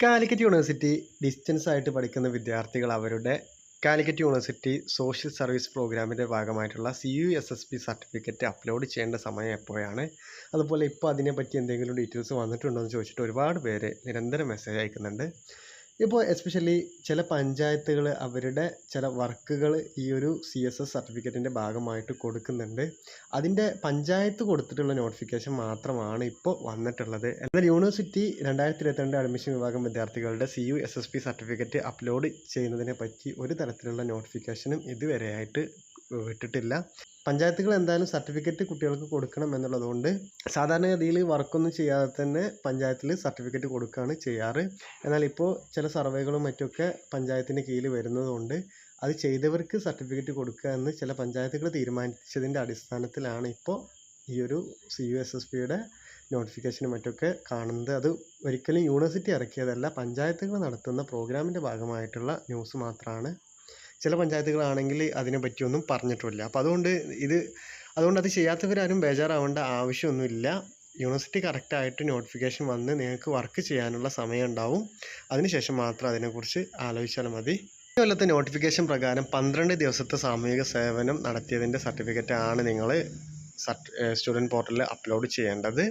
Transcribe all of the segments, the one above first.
Calicut university distance ആയിട്ട് പഠിക്കുന്ന വിദ്യാർത്ഥികൾ അവരുടെ കാലിക്കറ്റ് യൂണിവേഴ്സിറ്റി സോഷ്യൽ സർവീസ് പ്രോഗ്രാമിൻ്റെ ഭാഗമായിട്ടുള്ള CUSSP സർട്ടിഫിക്കറ്റ് അപ്ലോഡ് ചെയ്യേണ്ട സമയം എപ്പോഴാണ്, അതുപോലെ ഇപ്പോൾ അതിനെപ്പറ്റി എന്തെങ്കിലും ഡീറ്റെയിൽസ് വന്നിട്ടുണ്ടോ എന്ന് ചോദിച്ചിട്ട് ഒരുപാട് പേര് നിരന്തരം മെസ്സേജ് അയക്കുന്നുണ്ട്. ഇപ്പോൾ എസ്പെഷ്യലി ചില പഞ്ചായത്തുകൾ അവരുടെ ചില വർക്കുകൾ ഈ ഒരു CSS സർട്ടിഫിക്കറ്റിൻ്റെ ഭാഗമായിട്ട് കൊടുക്കുന്നുണ്ട്. അതിൻ്റെ പഞ്ചായത്ത് കൊടുത്തിട്ടുള്ള നോട്ടിഫിക്കേഷൻ മാത്രമാണ് ഇപ്പോൾ വന്നിട്ടുള്ളത്. എന്നാൽ യൂണിവേഴ്സിറ്റി 2022 അഡ്മിഷൻ വിഭാഗം വിദ്യാർത്ഥികളുടെ CUSSP സർട്ടിഫിക്കറ്റ് അപ്ലോഡ് ചെയ്യുന്നതിനെ പറ്റി ഒരു തരത്തിലുള്ള നോട്ടിഫിക്കേഷനും ഇതുവരെയായിട്ട് വിട്ടിട്ടില്ല. പഞ്ചായത്തുകൾ എന്തായാലും സർട്ടിഫിക്കറ്റ് കുട്ടികൾക്ക് കൊടുക്കണം എന്നുള്ളതുകൊണ്ട് സാധാരണഗതിയിൽ വർക്കൊന്നും ചെയ്യാതെ തന്നെ പഞ്ചായത്തിൽ സർട്ടിഫിക്കറ്റ് കൊടുക്കുകയാണ് ചെയ്യാറ്. എന്നാൽ ഇപ്പോൾ ചില സർവേകളും മറ്റൊക്കെ പഞ്ചായത്തിൻ്റെ കീഴിൽ വരുന്നതുകൊണ്ട് അത് ചെയ്തവർക്ക് സർട്ടിഫിക്കറ്റ് കൊടുക്കുക എന്ന് ചില പഞ്ചായത്തുകൾ തീരുമാനിച്ചതിൻ്റെ അടിസ്ഥാനത്തിലാണ് ഇപ്പോൾ ഈ ഒരു CUSSPയുടെ നോട്ടിഫിക്കേഷനും മറ്റൊക്കെ കാണുന്നത്. അത് ഒരിക്കലും യൂണിവേഴ്സിറ്റി ഇറക്കിയതല്ല, പഞ്ചായത്തുകൾ നടത്തുന്ന പ്രോഗ്രാമിൻ്റെ ഭാഗമായിട്ടുള്ള ന്യൂസ് മാത്രമാണ്. ചില പഞ്ചായത്തുകളാണെങ്കിൽ അതിനെ പറ്റിയൊന്നും പറഞ്ഞിട്ടുമില്ല. അപ്പോൾ അതുകൊണ്ട് അത് ചെയ്യാത്തവരാരും ബേജാറാവേണ്ട ആവശ്യമൊന്നുമില്ല. യൂണിവേഴ്സിറ്റി കറക്റ്റായിട്ട് നോട്ടിഫിക്കേഷൻ വന്ന് നിങ്ങൾക്ക് വർക്ക് ചെയ്യാനുള്ള സമയം ഉണ്ടാവും. അതിനുശേഷം മാത്രം അതിനെക്കുറിച്ച് ആലോചിച്ചാൽ മതി. ഈ കൊല്ലത്തെ നോട്ടിഫിക്കേഷൻ പ്രകാരം 12 ദിവസത്തെ സാമൂഹിക സേവനം നടത്തിയതിൻ്റെ സർട്ടിഫിക്കറ്റാണ് നിങ്ങൾ സ്റ്റുഡൻറ്റ് പോർട്ടലിൽ അപ്ലോഡ് ചെയ്യേണ്ടത്.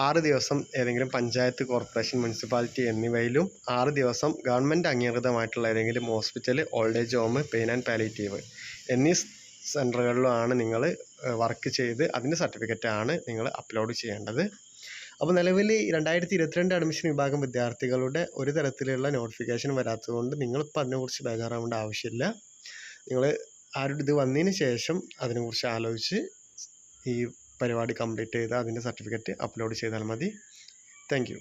6 ദിവസം ഏതെങ്കിലും പഞ്ചായത്ത്, കോർപ്പറേഷൻ, മുനിസിപ്പാലിറ്റി എന്നിവയിലും 6 ദിവസം ഗവൺമെൻറ് അംഗീകൃതമായിട്ടുള്ള ഏതെങ്കിലും hospital, old age home, pain and palliative എന്നീ സെൻറ്ററുകളിലാണ് നിങ്ങൾ വർക്ക് ചെയ്ത് അതിൻ്റെ സർട്ടിഫിക്കറ്റാണ് നിങ്ങൾ അപ്ലോഡ് ചെയ്യേണ്ടത്. അപ്പോൾ നിലവിൽ 2022 അഡ്മിഷൻ വിഭാഗം വിദ്യാർത്ഥികളുടെ ഒരു തരത്തിലുള്ള നോട്ടിഫിക്കേഷൻ വരാത്തതുകൊണ്ട് നിങ്ങളിപ്പോൾ അതിനെക്കുറിച്ച് ബേജാറാവേണ്ട ആവശ്യമില്ല. നിങ്ങൾ ഇത് വന്നതിന് ശേഷം അതിനെക്കുറിച്ച് ആലോചിച്ച് ഈ പരിപാടി കംപ്ലീറ്റ് ചെയ്ത് അതിൻ്റെ സർട്ടിഫിക്കറ്റ് അപ്ലോഡ് ചെയ്താൽ മതി. Thank you.